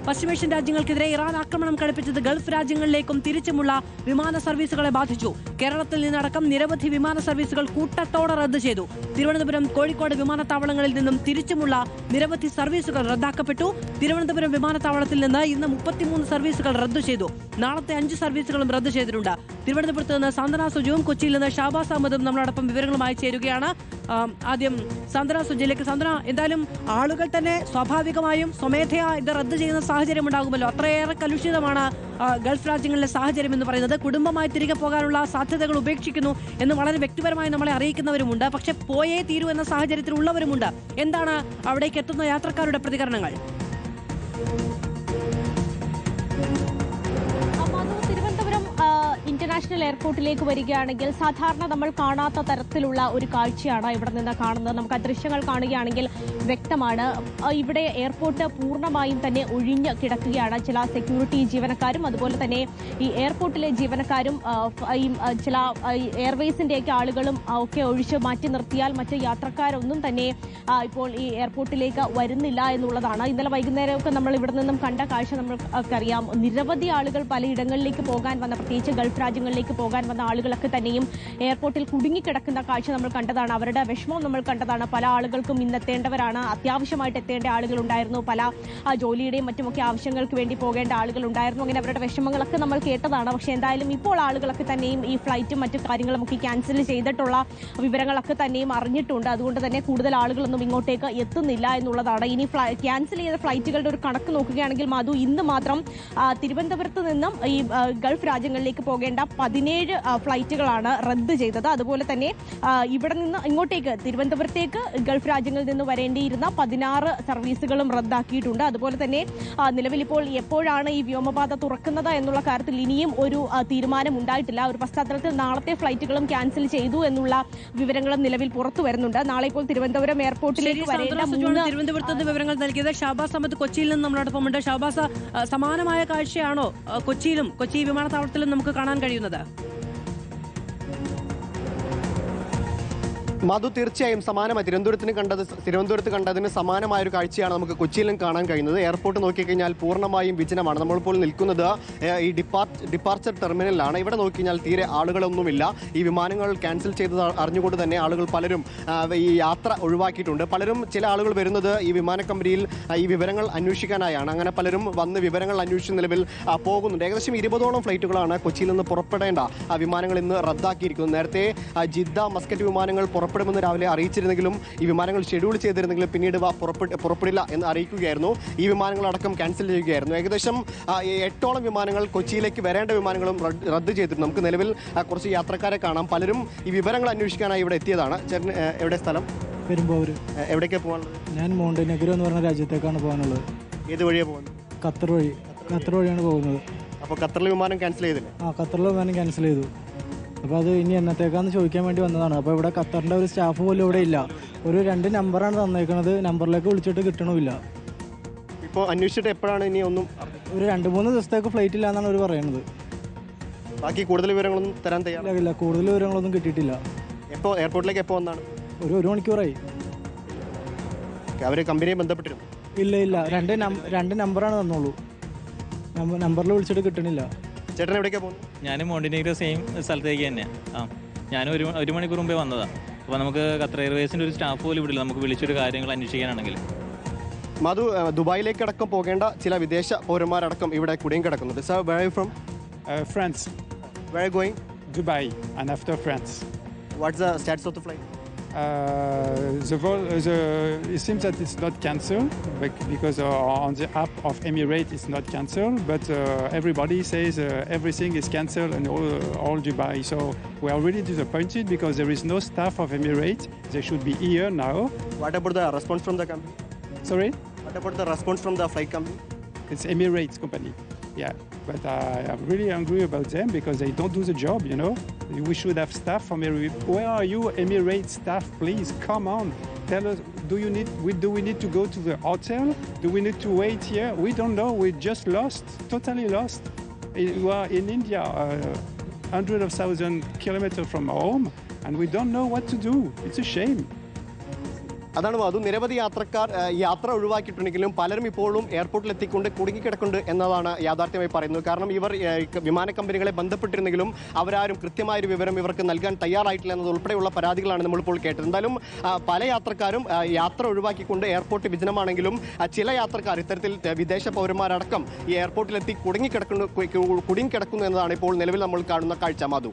പശ്ചിമേഷ്യൻ രാജ്യങ്ങൾക്കെതിരെ ഇറാൻ ആക്രമണം കടുപ്പിച്ചത് ഗൾഫ് രാജ്യങ്ങളിലേക്കും തിരിച്ചുമുള്ള വിമാന സർവീസുകളെ ബാധിച്ചു. കേരളത്തിൽ നിന്നടക്കം നിരവധി വിമാന സർവീസുകൾ കൂട്ടത്തോടെ റദ്ദ് ചെയ്തു. തിരുവനന്തപുരം, കോഴിക്കോട് വിമാനത്താവളങ്ങളിൽ നിന്നും തിരിച്ചുമുള്ള നിരവധി സർവീസുകൾ റദ്ദാക്കപ്പെട്ടു. തിരുവനന്തപുരം വിമാനത്താവളത്തിൽ നിന്ന് ഇന്ന് 33 സർവീസുകൾ റദ്ദു ചെയ്തു. നാളത്തെ 5 സർവീസുകളും റദ്ദു ചെയ്തിട്ടുണ്ട്. തിരുവനന്തപുരത്ത് നിന്ന് സാന്ത്വന സുജുവും കൊച്ചിയിൽ നിന്ന് ഷാബാസ് അഹമ്മദും നമ്മളോടൊപ്പം വിവരങ്ങളുമായി ചേരുകയാണ്. ആദ്യം സാന്ത്വന സുജയിലേക്ക്. സാന്ത്വന, എന്തായാലും ആളുകൾ തന്നെ സ്വാഭാവികമായും സ്വമേധയാ ഇത് റദ്ദു ചെയ്യുന്ന സാഹചര്യം ഉണ്ടാകുമല്ലോ. അത്രയേറെ കലുഷിതമാണ് ഗൾഫ് രാജ്യങ്ങളിലെ സാഹചര്യം എന്ന് പറയുന്നത്. കുടുംബമായി തിരികെ പോകാനുള്ള സാധ്യതകൾ ഉപേക്ഷിക്കുന്നു എന്ന് വളരെ വ്യക്തിപരമായി നമ്മളെ അറിയിക്കുന്നവരുമുണ്ട്. പക്ഷെ പോയേ തീരൂ എന്ന സാഹചര്യത്തിലുള്ളവരുമുണ്ട്. എന്താണ് അവിടേക്ക് എത്തുന്ന യാത്രക്കാരുടെ പ്രതികരണങ്ങൾ? ഇന്റർനാഷണൽ എയർപോർട്ടിലേക്ക് വരികയാണെങ്കിൽ സാധാരണ നമ്മൾ കാണാത്ത തരത്തിലുള്ള ഒരു കാഴ്ചയാണ് ഇവിടെ നിന്ന് കാണുന്നത്. നമുക്ക് ആ ദൃശ്യങ്ങൾ കാണുകയാണെങ്കിൽ വ്യക്തമാണ്. ഇവിടെ എയർപോർട്ട് പൂർണ്ണമായും തന്നെ ഒഴിഞ്ഞ് കിടക്കുകയാണ്. ചില സെക്യൂരിറ്റി ജീവനക്കാരും അതുപോലെ തന്നെ ഈ എയർപോർട്ടിലെ ജീവനക്കാരും ചില എയർവേസിന്റെയൊക്കെ ആളുകളും ഒക്കെ ഒഴിച്ച് മാറ്റി നിർത്തിയാൽ മറ്റ് യാത്രക്കാരൊന്നും തന്നെ ഇപ്പോൾ ഈ എയർപോർട്ടിലേക്ക് വരുന്നില്ല എന്നുള്ളതാണ്. ഇന്നലെ വൈകുന്നേരമൊക്കെ നമ്മൾ ഇവിടെ നിന്നും കണ്ട കാഴ്ച നമ്മൾക്കറിയാം. നിരവധി ആളുകൾ പലയിടങ്ങളിലേക്ക് പോകാൻ വന്ന, പ്രത്യേകിച്ച് ഗൾഫ് രാജ്യങ്ങളിലേക്ക് പോകാൻ വന്ന ആളുകളൊക്കെ തന്നെയും എയർപോർട്ടിൽ കുടുങ്ങിക്കിടക്കുന്ന കാഴ്ച നമ്മൾ കണ്ടതാണ്. അവരുടെ വിഷമം നമ്മൾ കണ്ടതാണ്. പല ആളുകൾക്കും ഇന്നെത്തേണ്ടവരാണ്, അത്യാവശ്യമായിട്ട് എത്തേണ്ട ആളുകളുണ്ടായിരുന്നു. പല ജോലിയുടെയും മറ്റുമൊക്കെ ആവശ്യങ്ങൾക്ക് വേണ്ടി പോകേണ്ട ആളുകളുണ്ടായിരുന്നു. അങ്ങനെ അവരുടെ വിഷമങ്ങളൊക്കെ നമ്മൾ കേട്ടതാണ്. പക്ഷേ എന്തായാലും ഇപ്പോൾ ആളുകളൊക്കെ തന്നെയും ഈ ഫ്ലൈറ്റും മറ്റു കാര്യങ്ങളുമൊക്കെ ക്യാൻസൽ ചെയ്തിട്ടുള്ള വിവരങ്ങളൊക്കെ തന്നെയും അറിഞ്ഞിട്ടുണ്ട്. അതുകൊണ്ട് തന്നെ കൂടുതൽ ആളുകളൊന്നും ഇങ്ങോട്ടേക്ക് എത്തുന്നില്ല എന്നുള്ളതാണ്. ഇനി ക്യാൻസൽ ചെയ്ത ഫ്ലൈറ്റുകളുടെ ഒരു കണക്ക് നോക്കുകയാണെങ്കിൽ മധു, ഇന്ന് മാത്രം തിരുവനന്തപുരത്ത് നിന്നും ഈ ഗൾഫ് രാജ്യങ്ങളിലേക്ക് പോകേണ്ട 17 ഫ്ലൈറ്റുകളാണ് റദ്ദ് ചെയ്തത്. അതുപോലെ തന്നെ ഇവിടെ നിന്ന് ഇങ്ങോട്ടേക്ക് തിരുവനന്തപുരത്തേക്ക് ഗൾഫ് രാജ്യങ്ങളിൽ നിന്ന് വരേണ്ടിയിരുന്ന 16 സർവീസുകളും റദ്ദാക്കിയിട്ടുണ്ട്. അതുപോലെ തന്നെ നിലവിൽ ഇപ്പോൾ എപ്പോഴാണ് ഈ വ്യോമപാത തുറക്കുന്നത് എന്നുള്ള കാര്യത്തിൽ ഇനിയും ഒരു തീരുമാനം ഉണ്ടായിട്ടില്ല. ഒരു പശ്ചാത്തലത്തിൽ നാളത്തെ ഫ്ലൈറ്റുകളും ക്യാൻസൽ ചെയ്തു എന്നുള്ള വിവരങ്ങളും നിലവിൽ പുറത്തു വരുന്നുണ്ട്. നാളെ ഇപ്പോൾ തിരുവനന്തപുരം എയർപോർട്ടിലേക്ക് വരേണ്ട തിരുവനന്തപുരത്ത് നിന്ന് വിവരങ്ങൾ നൽകിയത് ഷാബാസ് അഹമ്മദ് കൊച്ചിയിൽ നിന്ന് നമ്മളോടൊപ്പമുണ്ട്. ഷാബാസ്, സമാനമായ കാഴ്ചയാണോ കൊച്ചിയിലും, കൊച്ചി വിമാനത്താവളത്തിലും നമുക്ക് കാണാൻ കഴിയുന്നത്? മധു, തീർച്ചയായും സമാനമായി തിരുവനന്തപുരത്ത് കണ്ടതിന് സമാനമായ ഒരു കാഴ്ചയാണ് നമുക്ക് കൊച്ചിയിലും കാണാൻ കഴിയുന്നത്. എയർപോർട്ട് നോക്കിക്കഴിഞ്ഞാൽ പൂർണ്ണമായും വിജനമാണ്. നമ്മളിപ്പോൾ നിൽക്കുന്നത് ഈ ഡിപ്പാർച്ചർ ടെർമിനലിലാണ്. ഇവിടെ നോക്കിക്കഴിഞ്ഞാൽ തീരെ ആളുകളൊന്നുമില്ല. ഈ വിമാനങ്ങൾ ക്യാൻസൽ ചെയ്തത് അറിഞ്ഞുകൊണ്ട് തന്നെ ആളുകൾ പലരും ഈ യാത്ര ഒഴിവാക്കിയിട്ടുണ്ട്. ചില ആളുകൾ വരുന്നത് ഈ വിമാന കമ്പനിയിൽ ഈ വിവരങ്ങൾ അന്വേഷിക്കാനായാണ്. അങ്ങനെ പലരും വന്ന് വിവരങ്ങൾ അന്വേഷിച്ച് നിലവിൽ പോകുന്നുണ്ട്. ഏകദേശം 20ഓളം ഫ്ലൈറ്റുകളാണ് കൊച്ചിയിൽ നിന്ന് പുറപ്പെടേണ്ട വിമാനങ്ങൾ ഇന്ന് റദ്ദാക്കിയിരിക്കുന്നത്. നേരത്തെ ജിദ്ദ, മസ്കറ്റ് വിമാനങ്ങൾ പുറപ്പെടുമെന്ന് രാവിലെ അറിയിച്ചിരുന്നെങ്കിലും ഈ വിമാനങ്ങൾ ഷെഡ്യൂൾ ചെയ്തിരുന്നെങ്കിലും പിന്നീട് പുറപ്പെടില്ല എന്ന് അറിയിക്കുകയായിരുന്നു. ഈ വിമാനങ്ങളടക്കം ക്യാൻസൽ ചെയ്യുകയായിരുന്നു. ഏകദേശം 8ഓളം വിമാനങ്ങൾ കൊച്ചിയിലേക്ക് വരേണ്ട വിമാനങ്ങളും റദ്ദ് ചെയ്തിരുന്നു. നമുക്ക് നിലവിൽ കുറച്ച് യാത്രക്കാരെ കാണാം. പലരും ഈ വിവരങ്ങൾ അന്വേഷിക്കാനായി ഇവിടെ എത്തിയതാണ്. ചേട്ടൻ എവിടെ സ്ഥലം? പെരുമ്പാവൂർ. എവിടേക്കാണ് പോകാനുള്ളത്? ഞാൻ മോണ്ടനെഗ്രോ എന്ന് പറഞ്ഞ രാജ്യത്തേക്കാണ് പോകാനുള്ളത്. ഏത് വഴിയാണ് പോകുന്നത്? ഖത്തർ വഴിയാണ് പോകുന്നത്. അപ്പോൾ ഖത്തറിലെ വിമാനം ക്യാൻസൽ ചെയ്തില്ലേ? ഖത്തറിലെ വിമാനം ക്യാൻസൽ ചെയ്തു. അപ്പോൾ അത് ഇനി എന്നത്തേക്കാന്ന് ചോദിക്കാൻ വേണ്ടി വന്നതാണ്. അപ്പോൾ ഇവിടെ ഖത്തറിൻ്റെ ഒരു സ്റ്റാഫ് പോലും ഇവിടെ ഇല്ല. ഒരു 2 നമ്പറാണ് തന്നേക്കുന്നത്. നമ്പറിലേക്ക് വിളിച്ചിട്ട് കിട്ടണമില്ല. ഇപ്പോൾ അന്വേഷിച്ചിട്ട് എപ്പോഴാണ് ഇനി ഒന്നും? ഒരു 2-3 ദിവസത്തേക്ക് ഫ്ലൈറ്റ് ഇല്ല എന്നാണ് അവർ പറയുന്നത്. ബാക്കി കൂടുതൽ വിവരങ്ങളൊന്നും തരാൻ തയ്യാറില്ല. കൂടുതൽ വിവരങ്ങളൊന്നും കിട്ടിയിട്ടില്ല. എപ്പോൾ എയർപോർട്ടിലേക്ക് എപ്പോൾ വന്നാണ്? ഒരു മണിക്കൂറായി. അവർ കമ്പനിയെ ബന്ധപ്പെട്ടിരുന്നു? ഇല്ല. 2 നമ്പറാണ് തന്നുള്ളൂ. നമ്പറിൽ വിളിച്ചിട്ട് കിട്ടണില്ല. ചേട്ടൻ എവിടേക്കാണ് പോകുന്നത്? ഞാൻ മോണ്ടിനെഗ്രോ സെയിം സ്ഥലത്തേക്ക് തന്നെയാണ്. ഞാൻ ഒരു മണിക്കൂർ മുമ്പേ വന്നതാണ്. അപ്പോൾ നമുക്ക് ഖത്തർ എയർവേസിൻ്റെ ഒരു സ്റ്റാഫ് പോലും വിടില്ല, നമുക്ക് വിളിച്ചൊരു കാര്യങ്ങൾ അന്വേഷിക്കാനാണെങ്കിൽ. മധു, ദുബായിലേക്ക് അടക്കം പോകേണ്ട ചില വിദേശ പൗരന്മാരടക്കം ഇവിടെ കുടുങ്ങി കിടക്കുന്നുണ്ട്. Sir, where are you from? France. Where are you going? Dubai and after France. What's the status of the flight? It seems that it's not cancelled because on the app of Emirates it's not cancelled, but everybody says everything is cancelled and all Dubai. So we are really disappointed because there is no staff of Emirates. They should be here now. What about the response from the company? Sorry? What about the response from the flight company? It's Emirates company. Yeah, but I am really angry about them because they don't do the job, you know. We should have staff from Emirates. Where are you, Emirates staff? Please, come on. Tell us, do we need to go to the hotel? Do we need to wait here? We don't know. We're just lost, totally lost. We are in India, hundreds of thousands kilometers from home, and we don't know what to do. It's a shame. അതാണ് അത് നിരവധി യാത്രക്കാർ യാത്ര ഒഴിവാക്കിയിട്ടുണ്ടെങ്കിലും പലരും ഇപ്പോഴും എയർപോർട്ടിൽ എത്തിക്കൊണ്ട് കുടുങ്ങിക്കിടക്കുന്നുണ്ട് എന്നതാണ് യാഥാർത്ഥ്യമായി പറയുന്നത്. കാരണം ഇവർ വിമാന കമ്പനികളെ ബന്ധപ്പെട്ടിരുന്നെങ്കിലും അവരാരും കൃത്യമായൊരു വിവരം ഇവർക്ക് നൽകാൻ തയ്യാറായിട്ടില്ല എന്നതുൾപ്പെടെയുള്ള പരാതികളാണ് നമ്മളിപ്പോൾ കേട്ടത്. എന്തായാലും പല യാത്രക്കാരും യാത്ര ഒഴിവാക്കിക്കൊണ്ട് എയർപോർട്ട് വിജനമാണെങ്കിലും ചില യാത്രക്കാർ ഇത്തരത്തിൽ വിദേശ പൗരന്മാരടക്കം ഈ എയർപോർട്ടിലെത്തി കുടുങ്ങിക്കിടക്കുന്നു എന്നതാണ് ഇപ്പോൾ നിലവിൽ നമ്മൾ കാണുന്ന കാഴ്ച. മാധു.